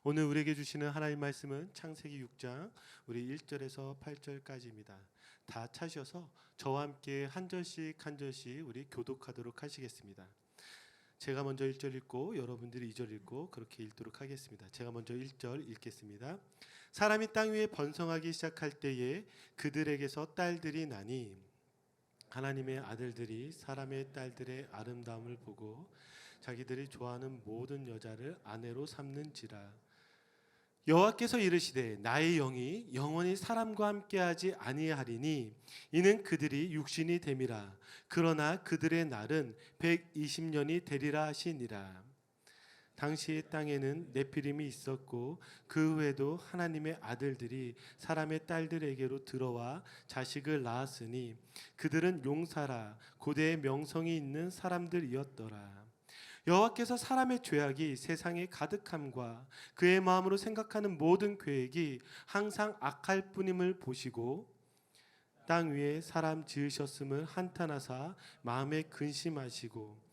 오늘 우리에게 주시는 하나님 말씀은 창세기 6장 우리 1절에서 8절까지입니다. 다 찾으셔서 저와 함께 한 절씩 한 절씩 우리 교독하도록 하시겠습니다. 제가 먼저 1절 읽고 여러분들이 2절 읽고 그렇게 읽도록 하겠습니다. 제가 먼저 1절 읽겠습니다. 사람이 땅 위에 번성하기 시작할 때에 그들에게서 딸들이 나니 하나님의 아들들이 사람의 딸들의 아름다움을 보고 자기들이 좋아하는 모든 여자를 아내로 삼는지라. 여호와께서 이르시되 나의 영이 영원히 사람과 함께하지 아니하리니 이는 그들이 육신이 됨이라. 그러나 그들의 날은 120년이 되리라 하시니라. 당시의 땅에는 네피림이 있었고 그 후에도 하나님의 아들들이 사람의 딸들에게로 들어와 자식을 낳았으니 그들은 용사라 고대의 명성이 있는 사람들이었더라. 여호와께서 사람의 죄악이 세상에 가득함과 그의 마음으로 생각하는 모든 계획이 항상 악할 뿐임을 보시고 땅 위에 사람 지으셨음을 한탄하사 마음에 근심하시고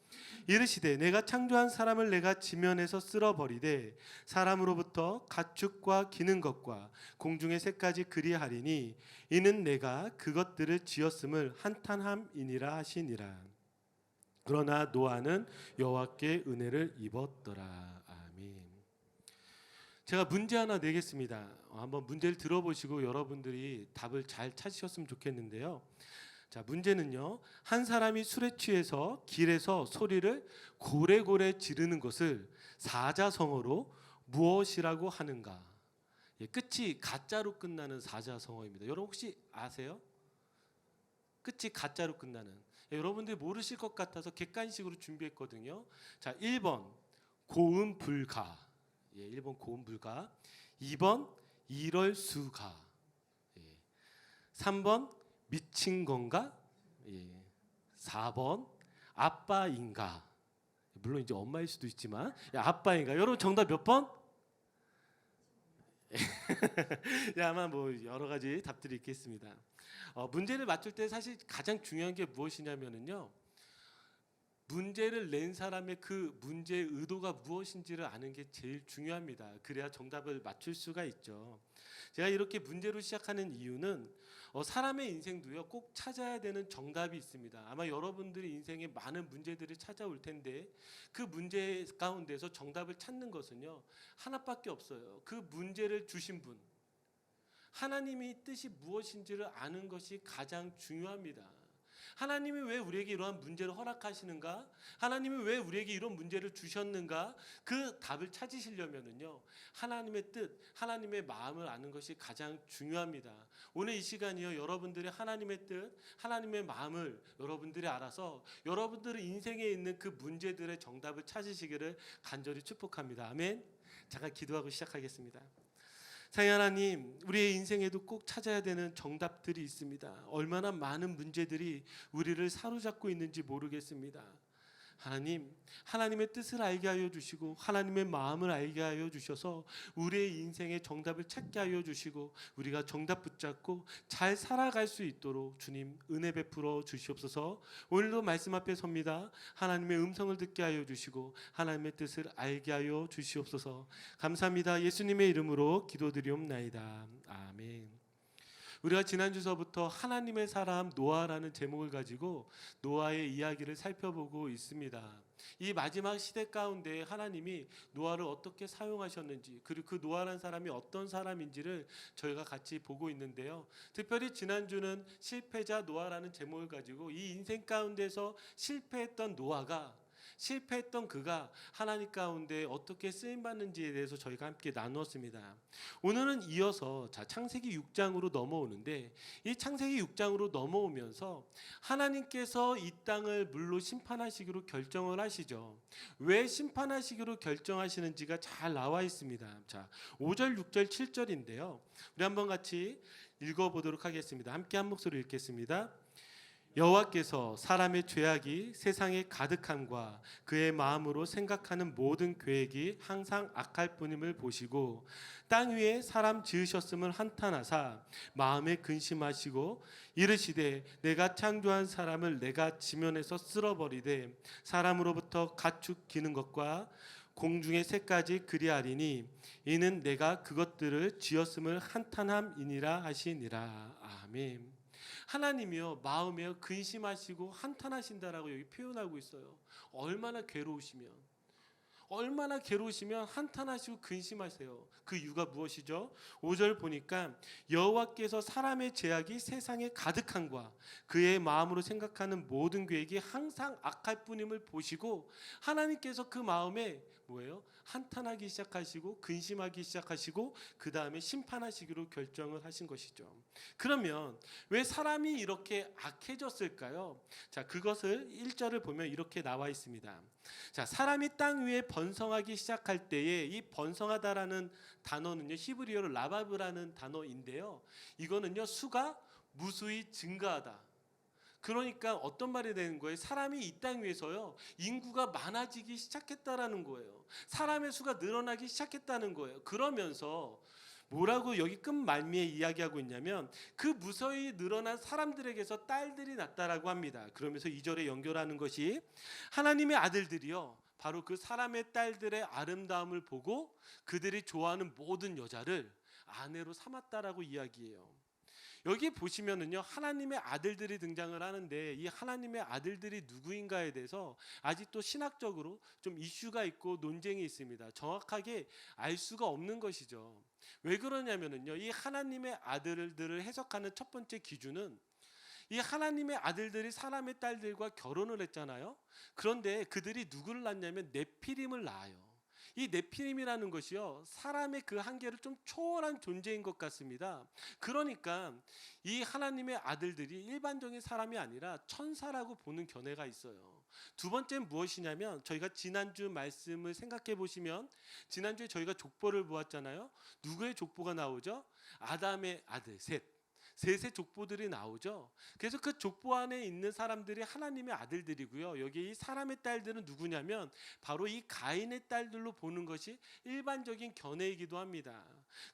이르시되 내가 창조한 사람을 내가 지면에서 쓸어버리되 사람으로부터 가축과 기는 것과 공중의 새까지 그리하리니 이는 내가 그것들을 지었음을 한탄함이니라 하시니라. 그러나 노아는 여호와께 은혜를 입었더라. 아멘. 제가 문제 하나 내겠습니다. 한번 문제를 들어보시고 여러분들이 답을 잘 찾으셨으면 좋겠는데요. 자, 문제는요. 한 사람이 술에 취해서 길에서 소리를 고래고래 지르는 것을 사자성어로 무엇이라고 하는가? 예, 끝이 가짜로 끝나는 사자성어입니다. 여러분 혹시 아세요? 끝이 가짜로 끝나는. 여러분들이 모르실 것 같아서 객관식으로 준비했거든요. 자, 1번 고음 불가. 예, 1번 고음 불가. 2번 이럴수가. 예. 3번 미친 건가? 예. 4번 아빠인가? 물론 이제 엄마일 수도 있지만 아빠인가? 여러분 정답 몇 번? 아마 뭐 여러 가지 답들이 있겠습니다. 문제를 맞출 때 사실 가장 중요한 게 무엇이냐면요. 문제를 낸 사람의 그 문제의 의도가 무엇인지를 아는 게 제일 중요합니다. 그래야 정답을 맞출 수가 있죠. 제가 이렇게 문제로 시작하는 이유는 사람의 인생도요 꼭 찾아야 되는 정답이 있습니다. 아마 여러분들의 인생에 많은 문제들이 찾아올 텐데 그 문제 가운데서 정답을 찾는 것은요 하나밖에 없어요. 그 문제를 주신 분, 하나님의 뜻이 무엇인지를 아는 것이 가장 중요합니다. 하나님이 왜 우리에게 이러한 문제를 허락하시는가? 하나님이 왜 우리에게 이런 문제를 주셨는가? 그 답을 찾으시려면요 하나님의 뜻, 하나님의 마음을 아는 것이 가장 중요합니다. 오늘 이 시간이요 여러분들이 하나님의 뜻, 하나님의 마음을 여러분들이 알아서 여러분들의 인생에 있는 그 문제들의 정답을 찾으시기를 간절히 축복합니다. 아멘. 잠깐 기도하고 시작하겠습니다. 사랑하는 하나님, 우리의 인생에도 꼭 찾아야 되는 정답들이 있습니다. 얼마나 많은 문제들이 우리를 사로잡고 있는지 모르겠습니다. 하나님, 하나님의 뜻을 알게 하여 주시고 하나님의 마음을 알게 하여 주셔서 우리의 인생의 정답을 찾게 하여 주시고 우리가 정답 붙잡고 잘 살아갈 수 있도록 주님 은혜 베풀어 주시옵소서. 오늘도 말씀 앞에 섭니다. 하나님의 음성을 듣게 하여 주시고 하나님의 뜻을 알게 하여 주시옵소서. 감사합니다. 예수님의 이름으로 기도드리옵나이다. 아멘. 우리가 지난주서부터 하나님의 사람 노아라는 제목을 가지고 노아의 이야기를 살펴보고 있습니다. 이 마지막 시대 가운데 하나님이 노아를 어떻게 사용하셨는지 그리고 그 노아라는 사람이 어떤 사람인지를 저희가 같이 보고 있는데요. 특별히 지난주는 실패자 노아라는 제목을 가지고 이 인생 가운데서 실패했던 노아가 실패했던 그가 하나님 가운데 어떻게 쓰임받는지에 대해서 저희가 함께 나누었습니다. 오늘은 이어서 창세기 6장으로 넘어오는데 이 창세기 6장으로 넘어오면서 하나님께서 이 땅을 물로 심판하시기로 결정을 하시죠. 왜 심판하시기로 결정하시는지가 잘 나와 있습니다. 자, 5절, 6절, 7절인데요. 우리 한번 같이 읽어보도록 하겠습니다. 함께 한 목소리 읽겠습니다. 여호와께서 사람의 죄악이 세상에 가득함과 그의 마음으로 생각하는 모든 계획이 항상 악할 뿐임을 보시고 땅 위에 사람 지으셨음을 한탄하사 마음에 근심하시고 이르시되 내가 창조한 사람을 내가 지면에서 쓸어버리되 사람으로부터 가축 기는 것과 공중의 새까지 그리하리니 이는 내가 그것들을 지었음을 한탄함이니라 하시니라. 아멘. 하나님이요 마음에요 근심하시고 한탄하신다라고 여기 표현하고 있어요. 얼마나 괴로우시면 한탄하시고 근심하세요. 그 이유가 무엇이죠? 5절 보니까 여호와께서 사람의 죄악이 세상에 가득함과 그의 마음으로 생각하는 모든 계획이 항상 악할 뿐임을 보시고 하나님께서 그 마음에 뭐예요? 한탄하기 시작하시고 근심하기 시작하시고 그 다음에 심판하시기로 결정을 하신 것이죠. 그러면 왜 사람이 이렇게 악해졌을까요? 자, 그것을 1절을 보면 이렇게 나와 있습니다. 자, 사람이 땅 위에 번성하기 시작할 때에 이 번성하다라는 단어는요 히브리어로 라바브라는 단어인데요. 이거는요 수가 무수히 증가하다. 그러니까 어떤 말이 되는 거예요? 사람이 이 땅 위에서요 인구가 많아지기 시작했다라는 거예요. 사람의 수가 늘어나기 시작했다는 거예요. 그러면서 뭐라고 여기 끝 말미에 이야기하고 있냐면 그 무서히 늘어난 사람들에게서 딸들이 났다라고 합니다. 그러면서 2절에 연결하는 것이 하나님의 아들들이요 바로 그 사람의 딸들의 아름다움을 보고 그들이 좋아하는 모든 여자를 아내로 삼았다라고 이야기해요. 여기 보시면은요 하나님의 아들들이 등장을 하는데 이 하나님의 아들들이 누구인가에 대해서 아직도 신학적으로 좀 이슈가 있고 논쟁이 있습니다. 정확하게 알 수가 없는 것이죠. 왜 그러냐면은요 이 하나님의 아들들을 해석하는 첫 번째 기준은 이 하나님의 아들들이 사람의 딸들과 결혼을 했잖아요. 그런데 그들이 누구를 낳냐면 네피림을 낳아요. 이 네피림이라는 것이요 사람의 그 한계를 좀 초월한 존재인 것 같습니다. 그러니까 이 하나님의 아들들이 일반적인 사람이 아니라 천사라고 보는 견해가 있어요. 두 번째는 무엇이냐면 저희가 지난주 말씀을 생각해 보시면 지난주에 저희가 족보를 보았잖아요. 누구의 족보가 나오죠? 아담의 아들 셋의 족보들이 나오죠. 그래서 그 족보 안에 있는 사람들이 하나님의 아들들이고요. 여기 이 사람의 딸들은 누구냐면 바로 이 가인의 딸들로 보는 것이 일반적인 견해이기도 합니다.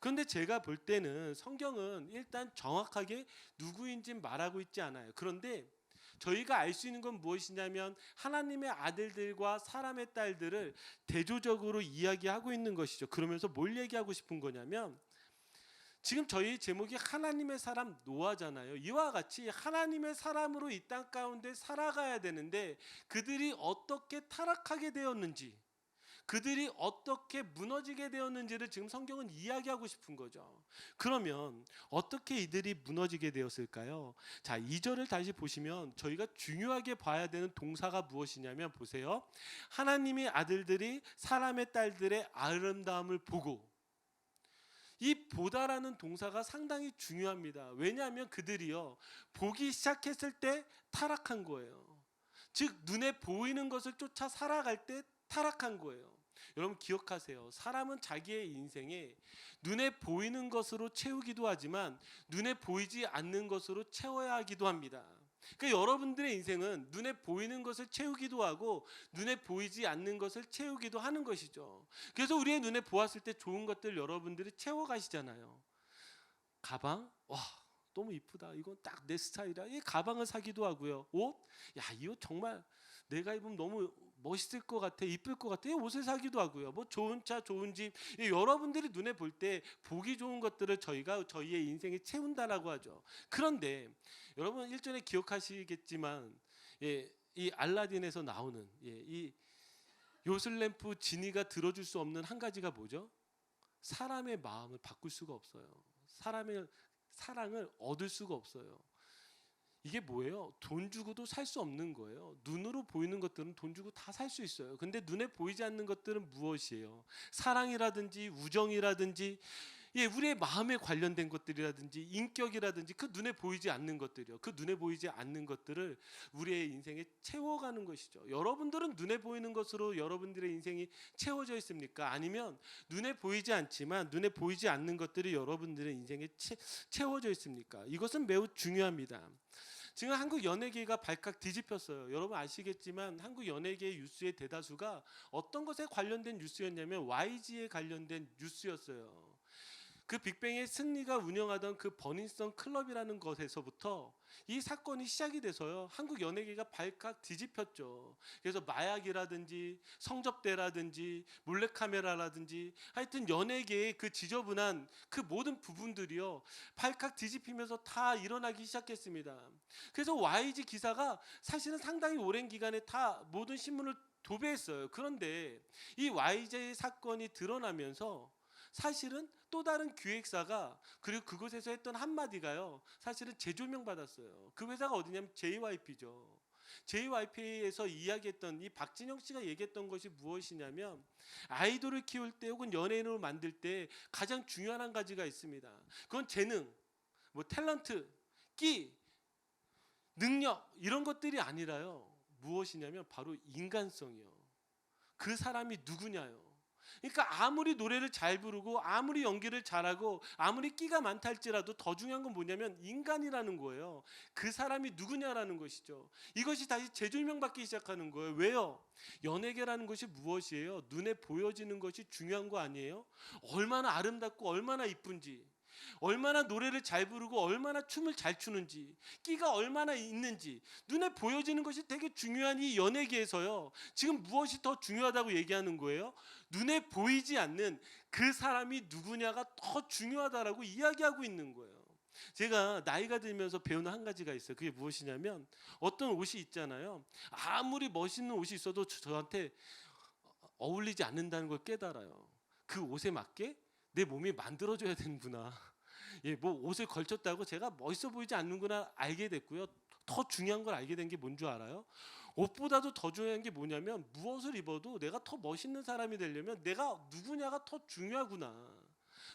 그런데 제가 볼 때는 성경은 일단 정확하게 누구인지 말하고 있지 않아요. 그런데 저희가 알 수 있는 건 무엇이냐면 하나님의 아들들과 사람의 딸들을 대조적으로 이야기하고 있는 것이죠. 그러면서 뭘 얘기하고 싶은 거냐면 지금 저희 제목이 하나님의 사람 노아잖아요. 이와 같이 하나님의 사람으로 이 땅 가운데 살아가야 되는데 그들이 어떻게 타락하게 되었는지 그들이 어떻게 무너지게 되었는지를 지금 성경은 이야기하고 싶은 거죠. 그러면 어떻게 이들이 무너지게 되었을까요? 자, 2절을 다시 보시면 저희가 중요하게 봐야 되는 동사가 무엇이냐면 보세요. 하나님의 아들들이 사람의 딸들의 아름다움을 보고 이 보다라는 동사가 상당히 중요합니다. 왜냐하면 그들이요 보기 시작했을 때 타락한 거예요. 즉 눈에 보이는 것을 쫓아 살아갈 때 타락한 거예요. 여러분 기억하세요. 사람은 자기의 인생에 눈에 보이는 것으로 채우기도 하지만 눈에 보이지 않는 것으로 채워야 하기도 합니다. 그러니까 여러분들의 인생은 눈에 보이는 것을 채우기도 하고 눈에 보이지 않는 것을 채우기도 하는 것이죠. 그래서 우리의 눈에 보았을 때 좋은 것들 여러분들이 채워가시잖아요. 가방? 와 너무 이쁘다. 이건 딱 내 스타일이야. 이 가방을 사기도 하고요. 옷? 야, 이 옷 정말 내가 입으면 너무 멋있을 것 같아, 이쁠 것 같아. 이 옷을 사기도 하고요. 뭐 좋은 차, 좋은 집. 여러분들이 눈에 볼 때 보기 좋은 것들을 저희가 저희의 인생에 채운다라고 하죠. 그런데 여러분 일전에 기억하시겠지만 이 알라딘에서 나오는 이 요술램프 지니가 들어줄 수 없는 한 가지가 뭐죠? 사람의 마음을 바꿀 수가 없어요. 사람의 사랑을 얻을 수가 없어요. 이게 뭐예요? 돈 주고도 살 수 없는 거예요. 눈으로 보이는 것들은 돈 주고 다 살 수 있어요. 근데 눈에 보이지 않는 것들은 무엇이에요? 사랑이라든지 우정이라든지 우리의 마음에 관련된 것들이라든지 인격이라든지 그 눈에 보이지 않는 것들이요. 그 눈에 보이지 않는 것들을 우리의 인생에 채워가는 것이죠. 여러분들은 눈에 보이는 것으로 여러분들의 인생이 채워져 있습니까? 아니면 눈에 보이지 않지만 눈에 보이지 않는 것들이 여러분들의 인생에 채워져 있습니까? 이것은 매우 중요합니다. 지금 한국 연예계가 발칵 뒤집혔어요. 여러분 아시겠지만 한국 연예계 뉴스의 대다수가 어떤 것에 관련된 뉴스였냐면 YG에 관련된 뉴스였어요. 그 빅뱅의 승리가 운영하던 그 버닝썬 클럽이라는 것에서부터 이 사건이 시작이 돼서요, 한국 연예계가 발칵 뒤집혔죠. 그래서 마약이라든지 성접대라든지 몰래카메라라든지 하여튼 연예계의 그 지저분한 그 모든 부분들이요, 발칵 뒤집히면서 다 일어나기 시작했습니다. 그래서 YG 기사가 사실은 상당히 오랜 기간에 다 모든 신문을 도배했어요. 그런데 이 YG 사건이 드러나면서 사실은 또 다른 기획사가, 그리고 그곳에서 했던 한마디가요, 사실은 재조명 받았어요. 그 회사가 어디냐면 JYP죠. JYP에서 이야기했던, 이 박진영 씨가 얘기했던 것이 무엇이냐면, 아이돌을 키울 때 혹은 연예인으로 만들 때 가장 중요한 한 가지가 있습니다. 그건 재능, 뭐 탤런트, 끼, 능력, 이런 것들이 아니라요, 무엇이냐면 바로 인간성이요. 그 사람이 누구냐요. 그러니까 아무리 노래를 잘 부르고 아무리 연기를 잘하고 아무리 끼가 많다 할지라도 더 중요한 건 뭐냐면 인간이라는 거예요. 그 사람이 누구냐라는 것이죠. 이것이 다시 재조명받기 시작하는 거예요. 왜요? 연예계라는 것이 무엇이에요? 눈에 보여지는 것이 중요한 거 아니에요? 얼마나 아름답고 얼마나 이쁜지, 얼마나 노래를 잘 부르고 얼마나 춤을 잘 추는지, 끼가 얼마나 있는지 눈에 보여지는 것이 되게 중요한 이 연예계에서요, 지금 무엇이 더 중요하다고 얘기하는 거예요? 눈에 보이지 않는 그 사람이 누구냐가 더 중요하다라고 이야기하고 있는 거예요. 제가 나이가 들면서 배우는 한 가지가 있어요. 그게 무엇이냐면, 어떤 옷이 있잖아요, 아무리 멋있는 옷이 있어도 저한테 어울리지 않는다는 걸 깨달아요. 그 옷에 맞게 내 몸이 만들어줘야 되는구나. 예, 뭐 옷을 걸쳤다고 제가 멋있어 보이지 않는구나 알게 됐고요. 더 중요한 걸 알게 된 게 뭔 줄 알아요? 옷보다도 더 중요한 게 뭐냐면, 무엇을 입어도 내가 더 멋있는 사람이 되려면 내가 누구냐가 더 중요하구나.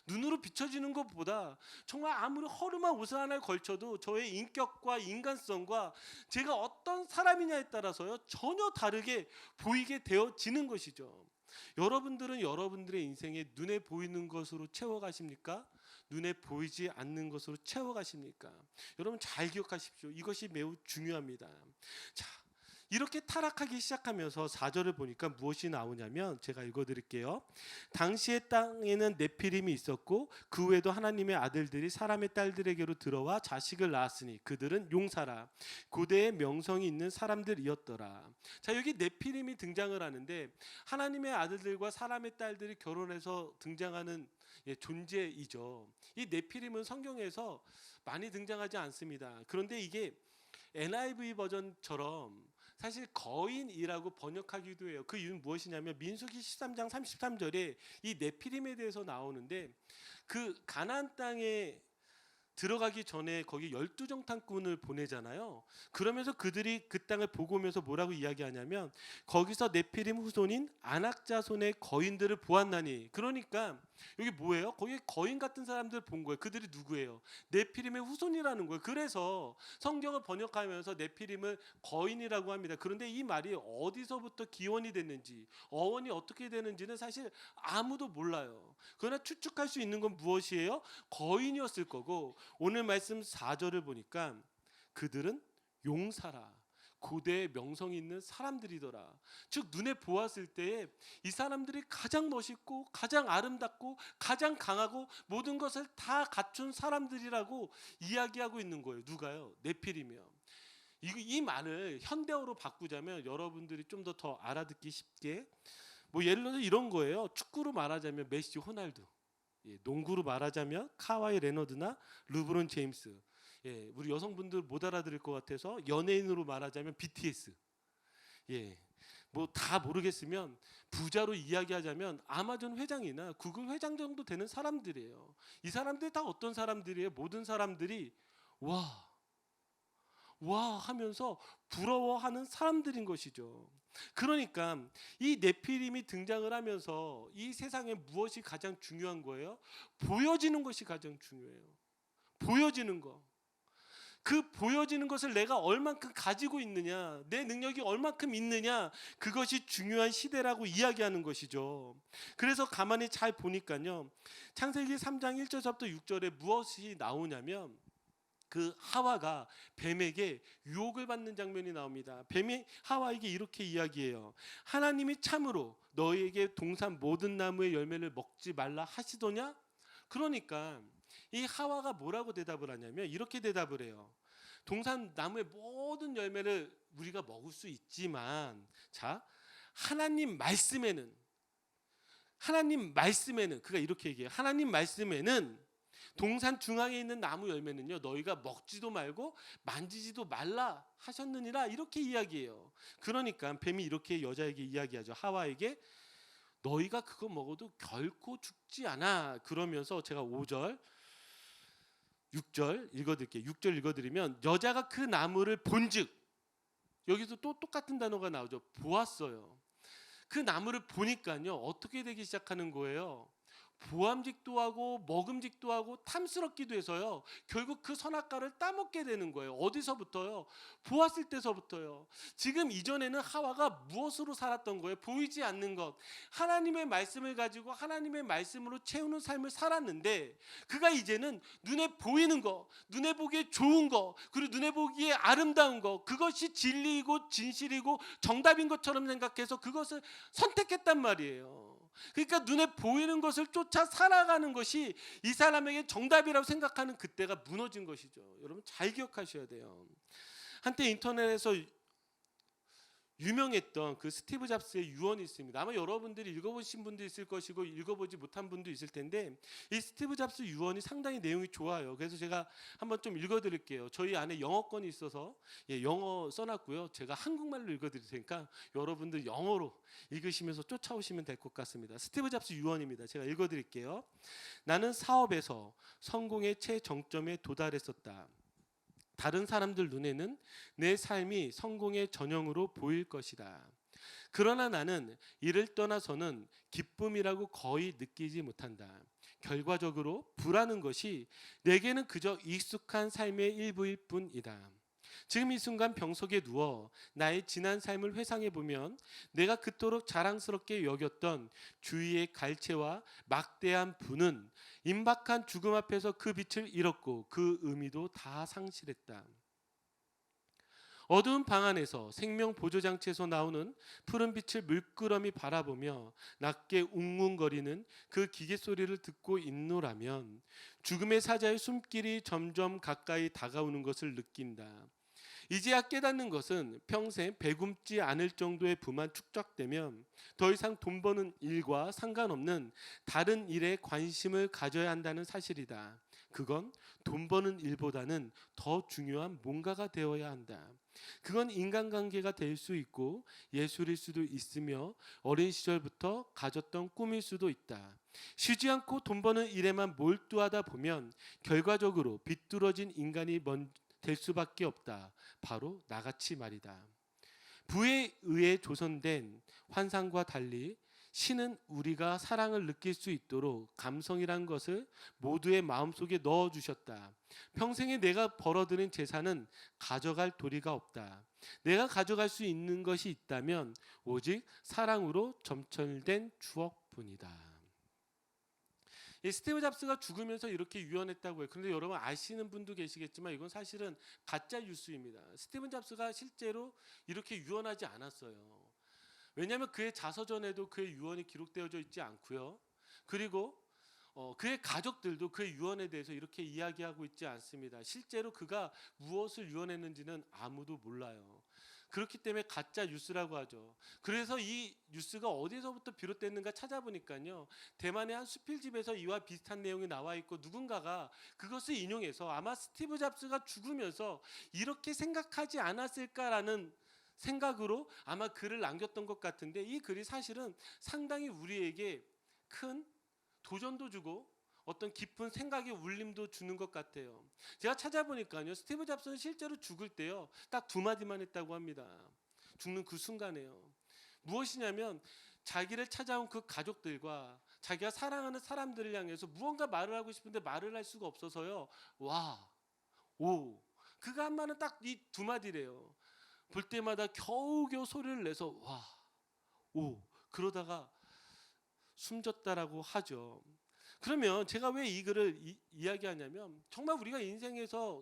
눈으로 비춰지는 것보다 정말 아무리 허름한 옷을 하나에 걸쳐도 저의 인격과 인간성과 제가 어떤 사람이냐에 따라서요, 전혀 다르게 보이게 되어지는 것이죠. 여러분들은 여러분들의 인생에 눈에 보이는 것으로 채워가십니까? 눈에 보이지 않는 것으로 채워가십니까? 여러분 잘 기억하십시오. 이것이 매우 중요합니다. 자, 이렇게 타락하기 시작하면서 4절을 보니까 무엇이 나오냐면, 제가 읽어드릴게요. 당시의 땅에는 네피림이 있었고 그 외에도 하나님의 아들들이 사람의 딸들에게로 들어와 자식을 낳았으니 그들은 용사라, 고대의 명성이 있는 사람들이었더라. 자, 여기 네피림이 등장을 하는데, 하나님의 아들들과 사람의 딸들이 결혼해서 등장하는 존재이죠. 이 네피림은 성경에서 많이 등장하지 않습니다. 그런데 이게 NIV 버전처럼 사실 거인이라고 번역하기도 해요. 그 이유는 무엇이냐면, 민수기 13장 33절에 이 네피림에 대해서 나오는데, 그 가나안 땅에 들어가기 전에 거기 12정탐꾼을 보내잖아요. 그러면서 그들이 그 땅을 보고 오면서 뭐라고 이야기하냐면, 거기서 네피림 후손인 아낙 자손의 거인들을 보았나니. 그러니까 여기 뭐예요? 거기 거인 같은 사람들 본 거예요. 그들이 누구예요? 네피림의 후손이라는 거예요. 그래서 성경을 번역하면서 네피림을 거인이라고 합니다. 그런데 이 말이 어디서부터 기원이 됐는지, 어원이 어떻게 되는지는 사실 아무도 몰라요. 그러나 추측할 수 있는 건 무엇이에요? 거인이었을 거고, 오늘 말씀 4절을 보니까 그들은 용사라, 고대의 명성이 있는 사람들이더라. 즉 눈에 보았을 때에 이 사람들이 가장 멋있고 가장 아름답고 가장 강하고 모든 것을 다 갖춘 사람들이라고 이야기하고 있는 거예요. 누가요? 네피림이요. 이 말을 현대어로 바꾸자면 여러분들이 좀 더 알아듣기 쉽게, 뭐 예를 들어서 이런 거예요. 축구로 말하자면 메시, 호날두, 농구로 말하자면 카와이 레너드나 르브론 제임스, 우리 여성분들 못 알아들을 것 같아서 연예인으로 말하자면 BTS, 뭐 다 모르겠으면 부자로 이야기하자면 아마존 회장이나 구글 회장 정도 되는 사람들이에요. 이 사람들이 다 어떤 사람들이에요? 모든 사람들이 와 하면서 부러워하는 사람들인 것이죠. 그러니까 이 네피림이 등장을 하면서 이 세상에 무엇이 가장 중요한 거예요? 보여지는 것이 가장 중요해요. 보여지는 거. 그 보여지는 것을 내가 얼만큼 가지고 있느냐, 내 능력이 얼만큼 있느냐, 그것이 중요한 시대라고 이야기하는 것이죠. 그래서 가만히 잘 보니까요, 창세기 3장 1절부터 6절에 무엇이 나오냐면, 그 하와가 뱀에게 유혹을 받는 장면이 나옵니다. 뱀이 하와에게 이렇게 이야기해요. 하나님이 참으로 너희에게 동산 모든 나무의 열매를 먹지 말라 하시더냐? 그러니까 이 하와가 뭐라고 대답을 하냐면 이렇게 대답을 해요. 동산 나무의 모든 열매를 우리가 먹을 수 있지만, 자, 하나님 말씀에는 그가 이렇게 얘기해요. 하나님 말씀에는 동산 중앙에 있는 나무 열매는요, 너희가 먹지도 말고 만지지도 말라 하셨느니라, 이렇게 이야기해요. 그러니까 뱀이 이렇게 여자에게 이야기하죠. 하와에게 너희가 그거 먹어도 결코 죽지 않아. 그러면서 제가 5절 6절 읽어드릴게요. 6절 읽어드리면 여자가 그 나무를 본즉, 여기서 또 똑같은 단어가 나오죠. 보았어요. 그 나무를 보니까요, 어떻게 되기 시작하는 거예요? 보암직도 하고 먹음직도 하고 탐스럽기도 해서요, 결국 그 선악과를 따먹게 되는 거예요. 어디서부터요? 보았을 때서부터요. 지금 이전에는 하와가 무엇으로 살았던 거예요? 보이지 않는 것, 하나님의 말씀을 가지고 하나님의 말씀으로 채우는 삶을 살았는데, 그가 이제는 눈에 보이는 거, 눈에 보기에 좋은 거, 그리고 눈에 보기에 아름다운 거, 그것이 진리이고 진실이고 정답인 것처럼 생각해서 그것을 선택했단 말이에요. 그러니까 눈에 보이는 것을 쫓아 살아가는 것이 이 사람에게 정답이라고 생각하는 그때가 무너진 것이죠. 여러분 잘 기억하셔야 돼요. 한때 인터넷에서 유명했던 그 스티브 잡스의 유언이 있습니다. 아마 여러분들이 읽어보신 분도 있을 것이고 읽어보지 못한 분도 있을 텐데, 이 스티브 잡스 유언이 상당히 내용이 좋아요. 그래서 제가 한번 좀 읽어드릴게요. 저희 안에 영어권이 있어서 영어 써놨고요. 제가 한국말로 읽어드릴 테니까 여러분들 영어로 읽으시면서 쫓아오시면 될 것 같습니다. 스티브 잡스 유언입니다. 제가 읽어드릴게요. 나는 사업에서 성공의 최정점에 도달했었다. 다른 사람들 눈에는 내 삶이 성공의 전형으로 보일 것이다. 그러나 나는 이를 떠나서는 기쁨이라고 거의 느끼지 못한다. 결과적으로 부라는 것이 내게는 그저 익숙한 삶의 일부일 뿐이다. 지금 이 순간 병석에 누워 나의 지난 삶을 회상해 보면 내가 그토록 자랑스럽게 여겼던 주위의 갈채와 막대한 부는 임박한 죽음 앞에서 그 빛을 잃었고 그 의미도 다 상실했다. 어두운 방 안에서 생명 보조 장치에서 나오는 푸른 빛을 물끄러미 바라보며 낮게 웅웅거리는 그 기계 소리를 듣고 있노라면 죽음의 사자의 숨길이 점점 가까이 다가오는 것을 느낀다. 이제야 깨닫는 것은 평생 배굶지 않을 정도의 부만 축적되면 더 이상 돈 버는 일과 상관없는 다른 일에 관심을 가져야 한다는 사실이다. 그건 돈 버는 일보다는 더 중요한 뭔가가 되어야 한다. 그건 인간관계가 될 수 있고 예술일 수도 있으며 어린 시절부터 가졌던 꿈일 수도 있다. 쉬지 않고 돈 버는 일에만 몰두하다 보면 결과적으로 비뚤어진 인간이 될 수밖에 없다. 바로 나같이 말이다. 부에 의해 조성된 환상과 달리 신은 우리가 사랑을 느낄 수 있도록 감성이란 것을 모두의 마음속에 넣어주셨다. 평생에 내가 벌어들인 재산은 가져갈 도리가 없다. 내가 가져갈 수 있는 것이 있다면 오직 사랑으로 점철된 추억뿐이다. 이 스티브 잡스가 죽으면서 이렇게 유언했다고 해요. 그런데 여러분 아시는 분도 계시겠지만 이건 사실은 가짜 뉴스입니다. 스티브 잡스가 실제로 이렇게 유언하지 않았어요. 왜냐하면 그의 자서전에도 그의 유언이 기록되어져 있지 않고요. 그리고 그의 가족들도 그의 유언에 대해서 이렇게 이야기하고 있지 않습니다. 실제로 그가 무엇을 유언했는지는 아무도 몰라요. 그렇기 때문에 가짜 뉴스라고 하죠. 그래서 이 뉴스가 어디서부터 비롯됐는가 찾아보니까요, 대만의 한 수필집에서 이와 비슷한 내용이 나와 있고 누군가가 그것을 인용해서 아마 스티브 잡스가 죽으면서 이렇게 생각하지 않았을까라는 생각으로 아마 글을 남겼던 것 같은데, 이 글이 사실은 상당히 우리에게 큰 도전도 주고 어떤 깊은 생각의 울림도 주는 것 같아요. 제가 찾아보니까요, 스티브 잡스는 실제로 죽을 때요, 딱 두 마디만 했다고 합니다. 죽는 그 순간에요. 무엇이냐면 자기를 찾아온 그 가족들과 자기가 사랑하는 사람들을 향해서 무언가 말을 하고 싶은데 말을 할 수가 없어서요. 와, 오, 그가 한 말은 딱 이 두 마디래요. 볼 때마다 겨우겨우 소리를 내서 와, 오, 그러다가 숨졌다라고 하죠. 그러면 제가 왜 이 글을 이야기하냐면, 정말 우리가 인생에서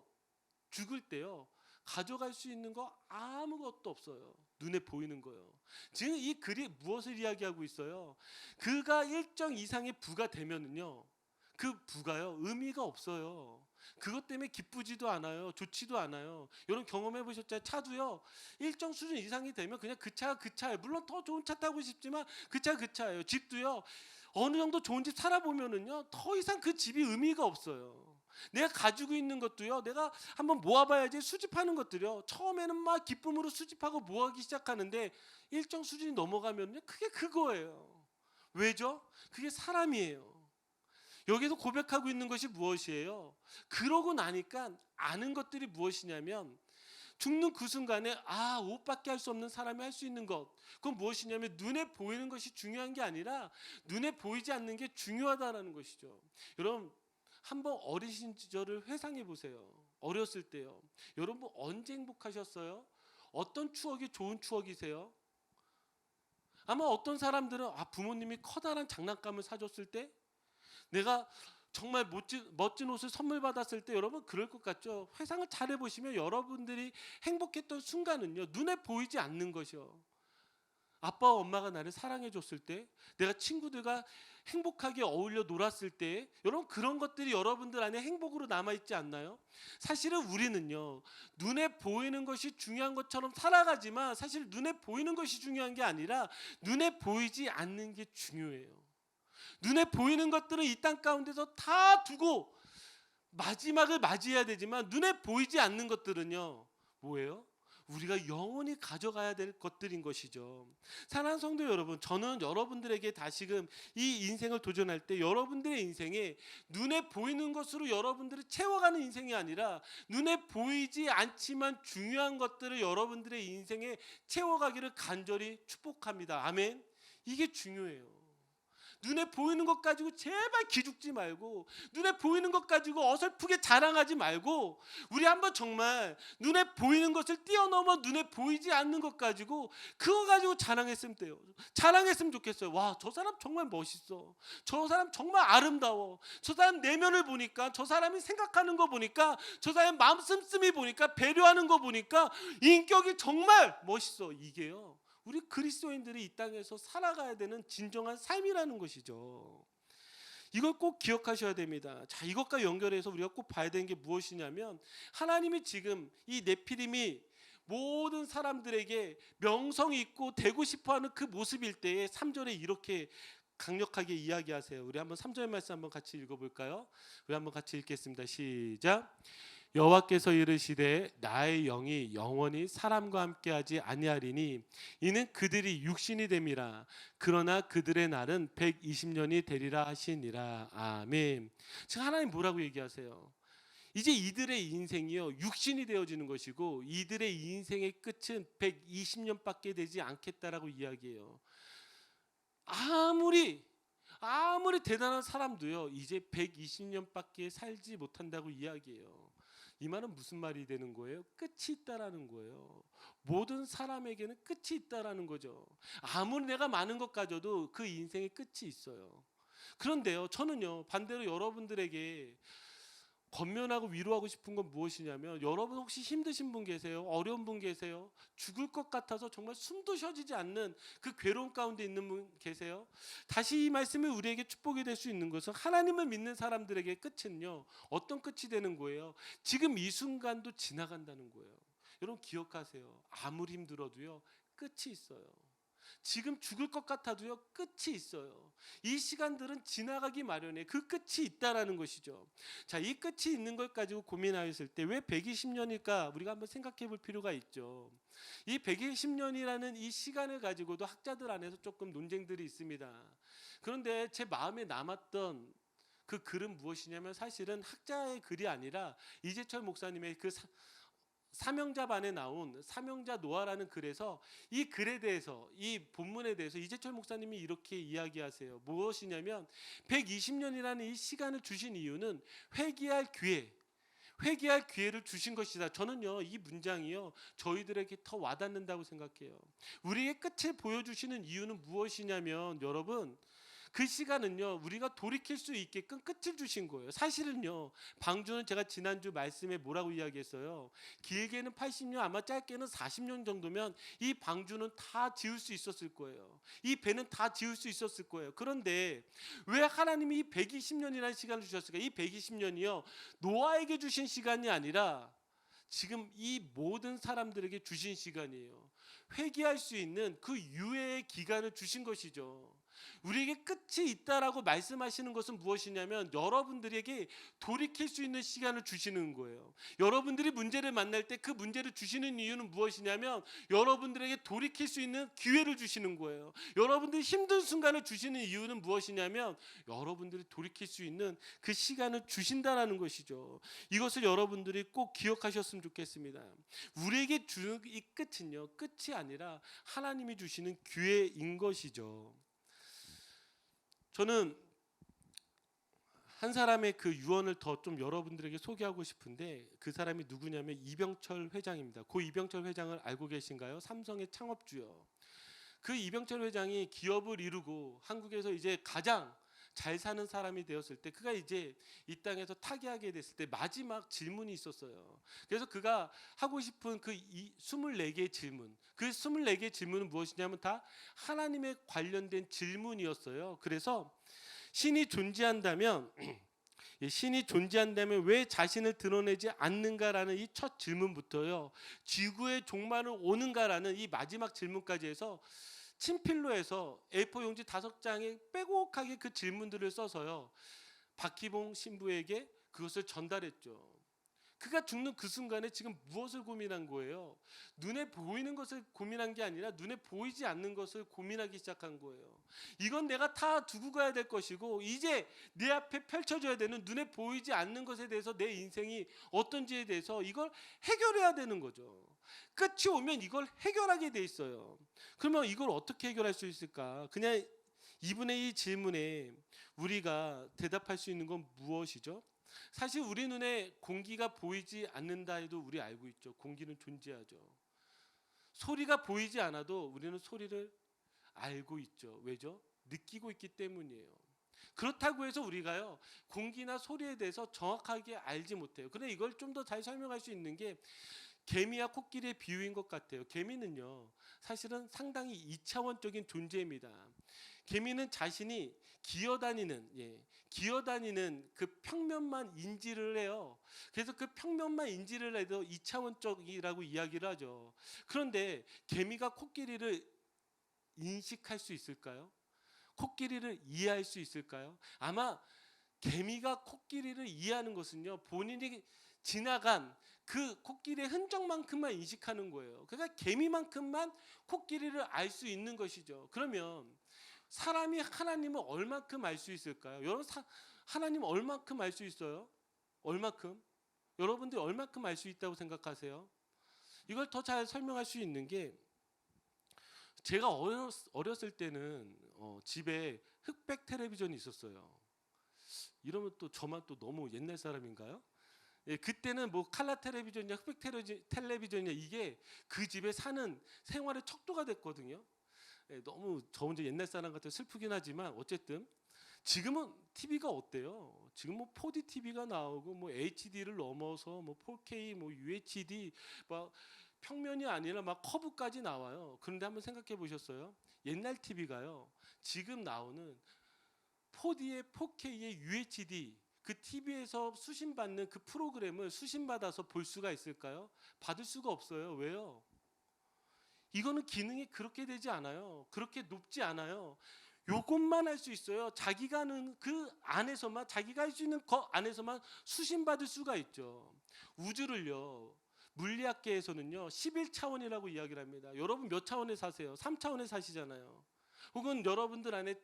죽을 때요, 가져갈 수 있는 거 아무것도 없어요. 눈에 보이는 거요. 지금 이 글이 무엇을 이야기하고 있어요? 그가 일정 이상의 부가 되면은요, 그 부가요 의미가 없어요. 그것 때문에 기쁘지도 않아요. 좋지도 않아요. 여러분 경험해 보셨잖아요. 차도요. 일정 수준 이상이 되면 그냥 그 차가 그 차예요. 물론 더 좋은 차 타고 싶지만 그 차가 그 차예요. 집도요. 어느 정도 좋은 집 살아보면은요. 더 이상 그 집이 의미가 없어요. 내가 가지고 있는 것도요. 내가 한번 모아봐야지 수집하는 것들이요. 처음에는 막 기쁨으로 수집하고 모으기 시작하는데 일정 수준이 넘어가면요. 그게 그거예요. 왜죠? 그게 사람이에요. 여기서 고백하고 있는 것이 무엇이에요? 그러고 나니까 아는 것들이 무엇이냐면 죽는 그 순간에 옷밖에 할 수 없는 사람이 할 수 있는 것 그건 무엇이냐면 눈에 보이는 것이 중요한 게 아니라 눈에 보이지 않는 게 중요하다라는 것이죠. 여러분 한번 어리신 시절을 회상해 보세요. 어렸을 때요. 여러분 언제 행복하셨어요? 어떤 추억이 좋은 추억이세요? 아마 어떤 사람들은 부모님이 커다란 장난감을 사줬을 때 내가 정말 멋진 옷을 선물 받았을 때 여러분 그럴 것 같죠? 회상을 잘 해보시면 여러분들이 행복했던 순간은요 눈에 보이지 않는 것이요. 아빠와 엄마가 나를 사랑해 줬을 때 내가 친구들과 행복하게 어울려 놀았을 때 여러분 그런 것들이 여러분들 안에 행복으로 남아있지 않나요? 사실은 우리는요 눈에 보이는 것이 중요한 것처럼 살아가지만 사실 눈에 보이는 것이 중요한 게 아니라 눈에 보이지 않는 게 중요해요. 눈에 보이는 것들은 이 땅 가운데서 다 두고 마지막을 맞이해야 되지만 눈에 보이지 않는 것들은요 뭐예요? 우리가 영원히 가져가야 될 것들인 것이죠. 사랑하는 성도 여러분, 저는 여러분들에게 다시금 이 인생을 도전할 때 여러분들의 인생에 눈에 보이는 것으로 여러분들을 채워가는 인생이 아니라 눈에 보이지 않지만 중요한 것들을 여러분들의 인생에 채워가기를 간절히 축복합니다. 아멘. 이게 중요해요. 눈에 보이는 것 가지고 제발 기죽지 말고 눈에 보이는 것 가지고 어설프게 자랑하지 말고 우리 한번 정말 눈에 보이는 것을 뛰어넘어 눈에 보이지 않는 것 가지고 그거 가지고 자랑했으면 돼요. 자랑했으면 좋겠어요. 와, 저 사람 정말 멋있어. 저 사람 정말 아름다워. 저 사람 내면을 보니까 저 사람이 생각하는 거 보니까 저 사람 마음 씀씀이 보니까 배려하는 거 보니까 인격이 정말 멋있어. 이게요. 우리 그리스도인들이 이 땅에서 살아가야 되는 진정한 삶이라는 것이죠. 이걸 꼭 기억하셔야 됩니다. 자, 이것과 연결해서 우리가 꼭 봐야 되는 게 무엇이냐면 하나님이 지금 이 네피림이 모든 사람들에게 명성 있고 되고 싶어하는 그 모습일 때에 3절에 이렇게 강력하게 이야기하세요. 우리 한번 3절 말씀 한번 같이 읽어볼까요? 우리 한번 같이 읽겠습니다. 시작. 여호와께서 이르시되 나의 영이 영원히 사람과 함께하지 아니하리니 이는 그들이 육신이 됨이라. 그러나 그들의 날은 120년이 되리라 하시니라. 아멘. 지금 하나님 뭐라고 얘기하세요? 이제 이들의 인생이요 육신이 되어지는 것이고 이들의 인생의 끝은 120년밖에 되지 않겠다라고 이야기해요. 아무리 대단한 사람도요 이제 120년밖에 살지 못한다고 이야기해요. 이 말은 무슨 말이 되는 거예요? 끝이 있다라는 거예요. 모든 사람에게는 끝이 있다라는 거죠. 아무리 내가 많은 것 가져도 그 인생의 끝이 있어요. 그런데요, 저는요 반대로 여러분들에게 권면하고 위로하고 싶은 건 무엇이냐면 여러분 혹시 힘드신 분 계세요? 어려운 분 계세요? 죽을 것 같아서 정말 숨도 쉬어지지 않는 그 괴로움 가운데 있는 분 계세요? 다시 이 말씀이 우리에게 축복이 될 수 있는 것은 하나님을 믿는 사람들에게 끝은요 어떤 끝이 되는 거예요? 지금 이 순간도 지나간다는 거예요. 여러분 기억하세요. 아무리 힘들어도요 끝이 있어요. 지금 죽을 것 같아도요 끝이 있어요. 이 시간들은 지나가기 마련에 그 끝이 있다라는 것이죠. 자, 이 끝이 있는 걸 가지고 고민하였을 때 왜 120년일까 우리가 한번 생각해 볼 필요가 있죠. 이 120년이라는 이 시간을 가지고도 학자들 안에서 조금 논쟁들이 있습니다. 그런데 제 마음에 남았던 그 글은 무엇이냐면 사실은 학자의 글이 아니라 이재철 목사님의 그 사명자반에 나온 사명자 노아라는 글에서 이 글에 대해서 이 본문에 대해서 이재철 목사님이 이렇게 이야기하세요. 무엇이냐면 120년이라는 이 시간을 주신 이유는 회개할 기회를 주신 것이다. 저는요 이 문장이요 저희들에게 더 와닿는다고 생각해요. 우리의 끝을 보여주시는 이유는 무엇이냐면 여러분 그 시간은요 우리가 돌이킬 수 있게끔 끝을 주신 거예요. 사실은요 방주는 제가 지난주 말씀에 뭐라고 이야기했어요. 길게는 80년, 아마 짧게는 40년 정도면 이 방주는 다 지을 수 있었을 거예요. 이 배는 다 지을 수 있었을 거예요. 그런데 왜 하나님이 이 120년이라는 시간을 주셨을까? 이 120년이요 노아에게 주신 시간이 아니라 지금 이 모든 사람들에게 주신 시간이에요. 회개할 수 있는 그 유예의 기간을 주신 것이죠. 우리에게 끝이 있다라고 말씀하시는 것은 무엇이냐면 여러분들에게 돌이킬 수 있는 시간을 주시는 거예요. 여러분들이 문제를 만날 때 그 문제를 주시는 이유는 무엇이냐면 여러분들에게 돌이킬 수 있는 기회를 주시는 거예요. 여러분들이 힘든 순간을 주시는 이유는 무엇이냐면 여러분들이 돌이킬 수 있는 그 시간을 주신다라는 것이죠. 이것을 여러분들이 꼭 기억하셨으면 좋겠습니다. 우리에게 주는 이 끝은요 끝이 아니라 하나님이 주시는 기회인 것이죠. 저는 한 사람의 그 유언을 더 좀 여러분들에게 소개하고 싶은데 그 사람이 누구냐면 이병철 회장입니다. 고 이병철 회장을 알고 계신가요? 삼성의 창업주요. 그 이병철 회장이 기업을 이루고 한국에서 이제 가장 잘 사는 사람이 되었을 때 그가 이제 이 땅에서 타계하게 됐을 때 마지막 질문이 있었어요. 그래서 그가 하고 싶은 그 24개의 질문, 그 24개의 질문은 무엇이냐면 다 하나님에 관련된 질문이었어요. 그래서 신이 존재한다면 왜 자신을 드러내지 않는가라는 이 첫 질문부터요 지구의 종말은 오는가라는 이 마지막 질문까지 해서 친필로 해서 A4 용지 5장에 빼곡하게 그 질문들을 써서요 박기봉 신부에게 그것을 전달했죠. 그가 죽는 그 순간에 지금 무엇을 고민한 거예요? 눈에 보이는 것을 고민한 게 아니라 눈에 보이지 않는 것을 고민하기 시작한 거예요. 이건 내가 다 두고 가야 될 것이고 이제 내 앞에 펼쳐져야 되는 눈에 보이지 않는 것에 대해서 내 인생이 어떤지에 대해서 이걸 해결해야 되는 거죠. 끝이 오면 이걸 해결하게 돼 있어요. 그러면 이걸 어떻게 해결할 수 있을까? 그냥 이분의 이 질문에 우리가 대답할 수 있는 건 무엇이죠? 사실 우리 눈에 공기가 보이지 않는다 해도 우리 알고 있죠. 공기는 존재하죠. 소리가 보이지 않아도 우리는 소리를 알고 있죠. 왜죠? 느끼고 있기 때문이에요. 그렇다고 해서 우리가요 공기나 소리에 대해서 정확하게 알지 못해요. 그런데 이걸 좀 더 잘 설명할 수 있는 게 개미와 코끼리의 비유인 것 같아요. 개미는요 사실은 상당히 2차원적인 존재입니다. 개미는 자신이 기어다니는 그 평면만 인지를 해요. 그래서 그 평면만 인지를 해도 2차원적이라고 이야기를 하죠. 그런데 개미가 코끼리를 인식할 수 있을까요? 코끼리를 이해할 수 있을까요? 아마 개미가 코끼리를 이해하는 것은요 본인이 지나간 그 코끼리의 흔적만큼만 인식하는 거예요. 그러니까 개미만큼만 코끼리를 알 수 있는 것이죠. 그러면 사람이 하나님을 얼마큼 알 수 있을까요? 여러분 하나님 얼마큼 알 수 있어요? 얼마큼? 여러분들이 얼마큼 알 수 있다고 생각하세요? 이걸 더 잘 설명할 수 있는 게 제가 어렸을 때는 집에 흑백 텔레비전이 있었어요. 이러면 또 저만 또 너무 옛날 사람인가요? 예, 그때는 뭐 칼라 텔레비전이냐 흑백 텔레비전이냐 이게 그 집에 사는 생활의 척도가 됐거든요. 예, 너무 저 혼자 옛날 사람 같아 슬프긴 하지만 어쨌든 지금은 TV가 어때요? 지금 뭐 4D TV가 나오고 뭐 HD를 넘어서 뭐 4K 뭐 UHD 막 평면이 아니라 막 커브까지 나와요. 그런데 한번 생각해 보셨어요? 옛날 TV가요. 지금 나오는 4D에 4K의 UHD 그 TV에서 수신받는 그 프로그램을 수신받아서 볼 수가 있을까요? 받을 수가 없어요. 왜요? 이거는 기능이 그렇게 되지 않아요. 그렇게 높지 않아요. 요것만 할 수 있어요. 자기가 하는 그 안에서만 자기가 할 수 있는 것 안에서만 수신받을 수가 있죠. 우주를요. 물리학계에서는요. 11차원이라고 이야기를 합니다. 여러분 몇 차원에 사세요? 3차원에 사시잖아요. 혹은 여러분들 안에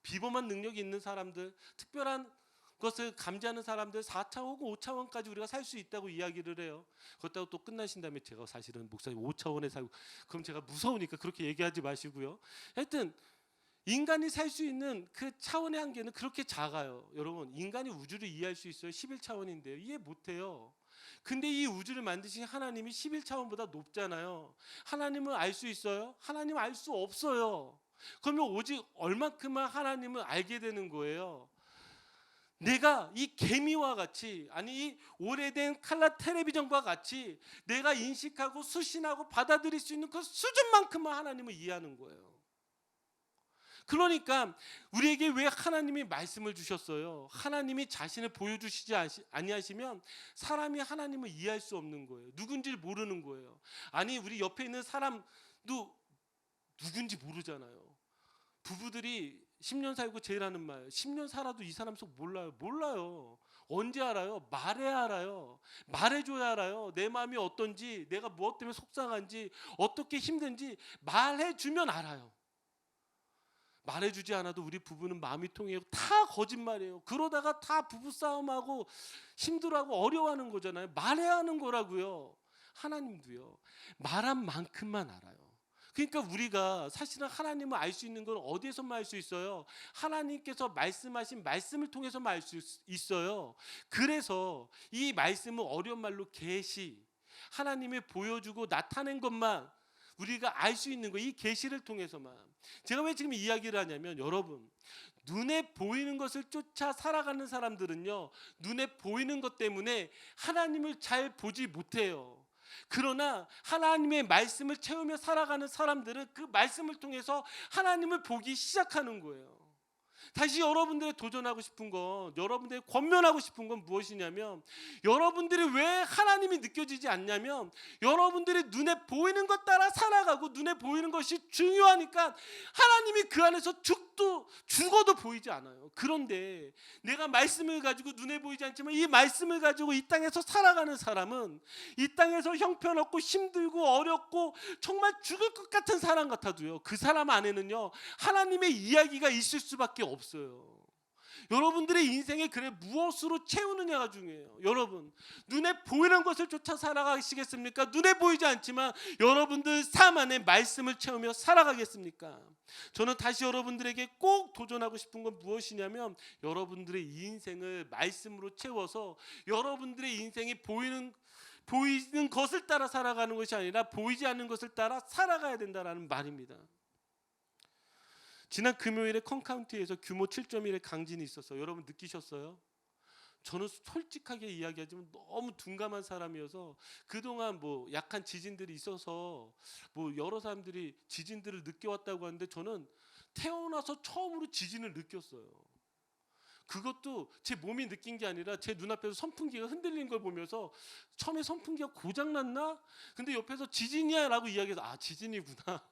비범한 능력이 있는 사람들, 특별한 것을 감지하는 사람들 4차원 혹은 5차원까지 우리가 살 수 있다고 이야기를 해요. 그렇다고 또 끝나신 다음에 제가 사실은 목사님 5차원에 살고 그럼 제가 무서우니까 그렇게 얘기하지 마시고요. 하여튼 인간이 살 수 있는 그 차원의 한계는 그렇게 작아요. 여러분 인간이 우주를 이해할 수 있어요. 11차원인데요. 이해 못해요. 근데 이 우주를 만드신 하나님이 11차원보다 높잖아요. 하나님을 알 수 있어요? 하나님 알 수 없어요. 그러면 오직 얼만큼만 하나님을 알게 되는 거예요. 내가 이 개미와 같이, 아니 이 오래된 칼라 텔레비전과 같이 내가 인식하고 수신하고 받아들일 수 있는 그 수준만큼만 하나님을 이해하는 거예요. 그러니까 우리에게 왜 하나님이 말씀을 주셨어요? 하나님이 자신을 보여주시지 아니하시면 사람이 하나님을 이해할 수 없는 거예요. 누군지를 모르는 거예요. 아니 우리 옆에 있는 사람도 누군지 모르잖아요. 부부들이 10년 살고 제일 하는 말, 10년 살아도 이 사람 속 몰라요. 언제 알아요? 말해야 알아요. 말해줘야 알아요. 내 마음이 어떤지, 내가 무엇 때문에 속상한지, 어떻게 힘든지 말해주면 알아요. 말해주지 않아도 우리 부부는 마음이 통해요. 다 거짓말이에요. 그러다가 다 부부싸움하고 힘들어하고 어려워하는 거잖아요. 말해야 하는 거라고요. 하나님도요. 말한 만큼만 알아요. 그러니까 우리가 사실은 하나님을 알 수 있는 건 어디에서만 알 수 있어요? 하나님께서 말씀하신 말씀을 통해서만 알 수 있어요. 그래서 이 말씀은 어려운 말로 계시, 하나님이 보여주고 나타낸 것만 우리가 알 수 있는 거, 이 계시를 통해서만. 제가 왜 지금 이야기를 하냐면, 여러분 눈에 보이는 것을 쫓아 살아가는 사람들은요, 눈에 보이는 것 때문에 하나님을 잘 보지 못해요. 그러나 하나님의 말씀을 채우며 살아가는 사람들은 그 말씀을 통해서 하나님을 보기 시작하는 거예요. 다시 여러분들이 도전하고 싶은 건, 여러분들이 권면하고 싶은 건 무엇이냐면, 여러분들이 왜 하나님이 느껴지지 않냐면, 여러분들이 눈에 보이는 것 따라 살아가고 눈에 보이는 것이 중요하니까 하나님이 그 안에서 죽어도 보이지 않아요. 그런데 내가 말씀을 가지고 눈에 보이지 않지만 이 말씀을 가지고 이 땅에서 살아가는 사람은, 이 땅에서 형편없고 힘들고 어렵고 정말 죽을 것 같은 사람 같아도요, 그 사람 안에는요 하나님의 이야기가 있을 수밖에 없어요. 여러분들의 인생에 그래 무엇으로 채우느냐가 중요해요. 여러분 눈에 보이는 것을 쫓아 살아가시겠습니까? 눈에 보이지 않지만 여러분들 삶 안에 말씀을 채우며 살아가겠습니까? 저는 다시 여러분들에게 꼭 도전하고 싶은 건 무엇이냐면, 여러분들의 인생을 말씀으로 채워서 여러분들의 인생이 보이는 것을 따라 살아가는 것이 아니라 보이지 않는 것을 따라 살아가야 된다라는 말입니다. 지난 금요일에 콩카운티에서 규모 7.1의 강진이 있었어요. 여러분 느끼셨어요? 저는 솔직하게 이야기하지만 너무 둔감한 사람이어서 그동안 뭐 약한 지진들이 있어서 뭐 여러 사람들이 지진들을 느껴왔다고 하는데, 저는 태어나서 처음으로 지진을 느꼈어요. 그것도 제 몸이 느낀 게 아니라 제 눈앞에서 선풍기가 흔들리는 걸 보면서, 처음에 선풍기가 고장났나? 근데 옆에서 지진이야 라고 이야기해서 아 지진이구나.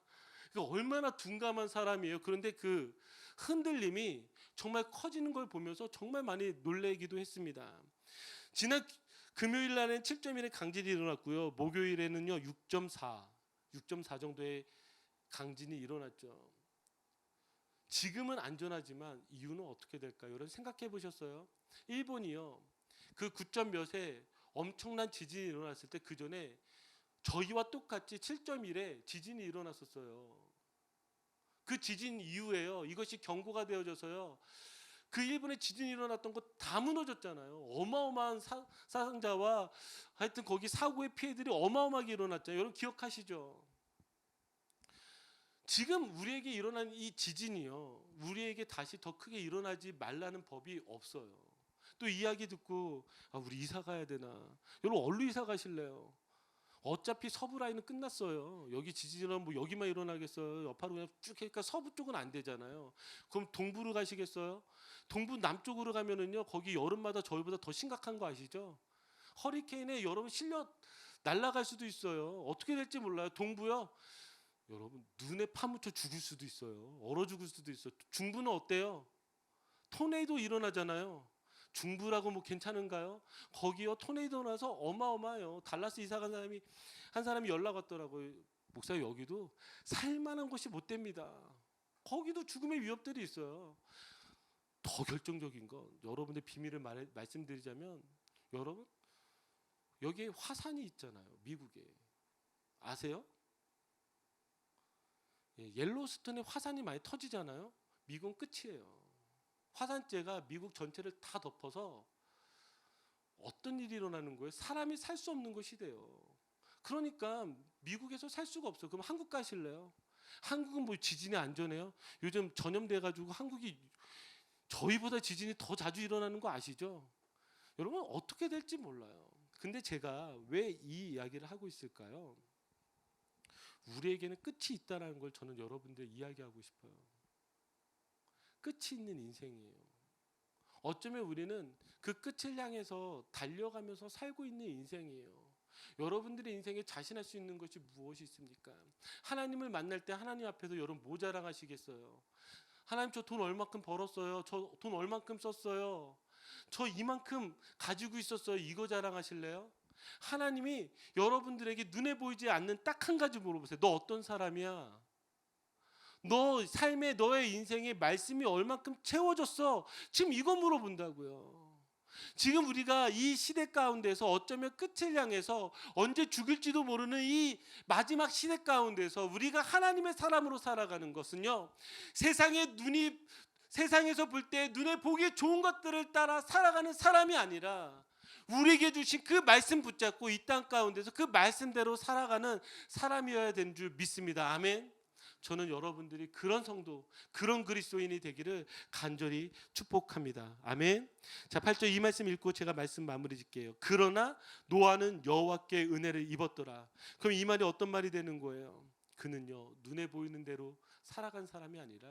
얼마나 둔감한 사람이에요. 그런데 그 흔들림이 정말 커지는 걸 보면서 정말 많이 놀래기도 했습니다. 지난 금요일 날엔 7.1의 강진이 일어났고요. 목요일에는요 6.4 정도의 강진이 일어났죠. 지금은 안전하지만 이유는 어떻게 될까요? 여러분 생각해 보셨어요? 일본이요, 그 9점 몇에 엄청난 지진이 일어났을 때 그 전에 저희와 똑같이 7.1에 지진이 일어났었어요. 그 지진 이후에요, 이것이 경고가 되어져서요, 그 일본에 지진이 일어났던 거 다 무너졌잖아요. 어마어마한 사상자와 하여튼 거기 사고의 피해들이 어마어마하게 일어났잖아요. 여러분 기억하시죠? 지금 우리에게 일어난 이 지진이요, 우리에게 다시 더 크게 일어나지 말라는 법이 없어요. 또 이야기 듣고 우리 이사 가야 되나? 여러분 어디로 이사 가실래요? 어차피 서부 라인은 끝났어요. 여기 지진은 뭐 여기만 일어나겠어요? 여파로 그냥 쭉 하니까 서부 쪽은 안 되잖아요. 그럼 동부로 가시겠어요? 동부 남쪽으로 가면은요, 거기 여름마다 저희보다 더 심각한 거 아시죠? 허리케인에 여러분 실려 날아갈 수도 있어요. 어떻게 될지 몰라요. 동부요, 여러분 눈에 파묻혀 죽을 수도 있어요. 얼어 죽을 수도 있어요. 중부는 어때요? 토네이도 일어나잖아요. 중부라고 뭐 괜찮은가요? 거기요 토네이도 나서 어마어마해요. 달라스 이사 간 사람이 한 사람이 연락 왔더라고요. 목사님 여기도 살만한 곳이 못 됩니다. 거기도 죽음의 위협들이 있어요. 더 결정적인 건, 여러분의 비밀을 말씀드리자면, 여러분 여기에 화산이 있잖아요. 미국에 아세요? 옐로스톤에 화산이 많이 터지잖아요. 미국은 끝이에요. 화산재가 미국 전체를 다 덮어서 어떤 일이 일어나는 거예요? 사람이 살 수 없는 것이 돼요. 그러니까 미국에서 살 수가 없어요. 그럼 한국 가실래요? 한국은 뭐 지진이 안전해요? 요즘 전염돼 가지고 한국이 저희보다 지진이 더 자주 일어나는 거 아시죠? 여러분 어떻게 될지 몰라요. 근데 제가 왜 이 이야기를 하고 있을까요? 우리에게는 끝이 있다라는 걸 저는 여러분들 이야기하고 싶어요. 끝이 있는 인생이에요. 어쩌면 우리는 그 끝을 향해서 달려가면서 살고 있는 인생이에요. 여러분들의 인생에 자신할 수 있는 것이 무엇이 있습니까? 하나님을 만날 때 하나님 앞에서 여러분 뭐 자랑하시겠어요? 하나님 저 돈 얼마큼 벌었어요. 저 돈 얼마큼 썼어요. 저 이만큼 가지고 있었어요. 이거 자랑하실래요? 하나님이 여러분들에게 눈에 보이지 않는 딱 한 가지 물어보세요. 너 어떤 사람이야? 너 삶에 너의 인생에 말씀이 얼만큼 채워졌어? 지금 이거 물어본다고요. 지금 우리가 이 시대 가운데서 어쩌면 끝을 향해서 언제 죽을지도 모르는 이 마지막 시대 가운데서 우리가 하나님의 사람으로 살아가는 것은요. 세상에서 볼 때 눈에 보기 좋은 것들을 따라 살아가는 사람이 아니라 우리에게 주신 그 말씀 붙잡고 이 땅 가운데서 그 말씀대로 살아가는 사람이어야 되는 줄 믿습니다. 아멘. 저는 여러분들이 그런 성도, 그런 그리스도인이 되기를 간절히 축복합니다. 아멘. 자, 8절 이 말씀 읽고 제가 말씀 마무리 짓게요. 그러나 노아는 여호와께 은혜를 입었더라. 그럼 이 말이 어떤 말이 되는 거예요? 그는요, 눈에 보이는 대로 살아간 사람이 아니라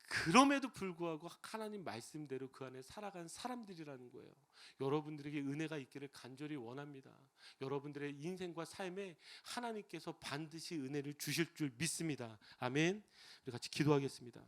그럼에도 불구하고 하나님 말씀대로 그 안에 살아간 사람들이라는 거예요. 여러분들에게 은혜가 있기를 간절히 원합니다. 여러분들의 인생과 삶에 하나님께서 반드시 은혜를 주실 줄 믿습니다. 아멘. 우리 같이 기도하겠습니다.